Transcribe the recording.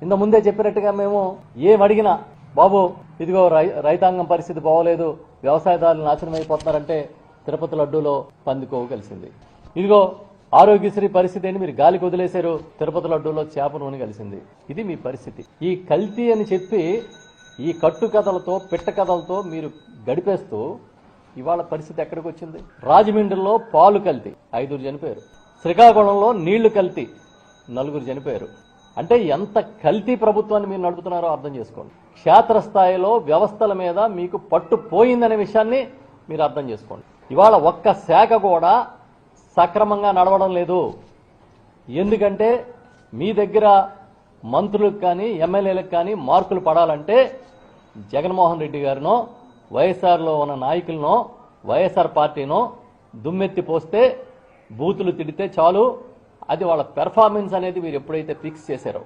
ఇంత ముందే చెప్పినట్టుగా మేము ఏమడిగినా బాబు ఇదిగో రైతాంగం పరిస్థితి బాగోలేదు, వ్యవసాయదారులు నాశనం అయిపోతున్నారంటే తిరుపతి లడ్డూలో పందికోవు కలిసింది. ఇదిగో ఆరోగ్యశ్రీ పరిస్థితి ఏంటి, మీరు గాలికి వదిలేశారు, తిరుపతి లడ్డూలో చేప నూనె కలిసింది. ఇది మీ పరిస్థితి. ఈ కల్తీ అని చెప్పి ఈ కట్టు కథలతో పిట్ట కథలతో మీరు గడిపేస్తూ ఇవాళ పరిస్థితి ఎక్కడికి వచ్చింది? రాజమండ్రిలో పాలు కల్తీ 5 చనిపోయారు, శ్రీకాకుళంలో నీళ్లు కల్తీ 4 చనిపోయారు. అంటే ఎంత కల్తీ ప్రభుత్వాన్ని మీరు నడుపుతున్నారో అర్థం చేసుకోండి. క్షేత్రస్థాయిలో వ్యవస్థల మీద మీకు పట్టు పోయిందనే విషయాన్ని మీరు అర్థం చేసుకోండి. ఇవాళ ఒక్క శాఖ కూడా సక్రమంగా నడవడం లేదు. ఎందుకంటే మీ దగ్గర మంత్రులకు కానీ ఎమ్మెల్యేలకు కానీ మార్కులు పడాలంటే జగన్మోహన్ రెడ్డి గారినో వైఎస్ఆర్లో ఉన్న నాయకులనో వైఎస్ఆర్ పార్టీనో దుమ్మెత్తి పోస్తే బూతులు తిడితే చాలు. అది వాళ్ళ పెర్ఫార్మెన్స్ అనేది మీరు ఎప్పుడైతే ఫిక్స్ చేశారో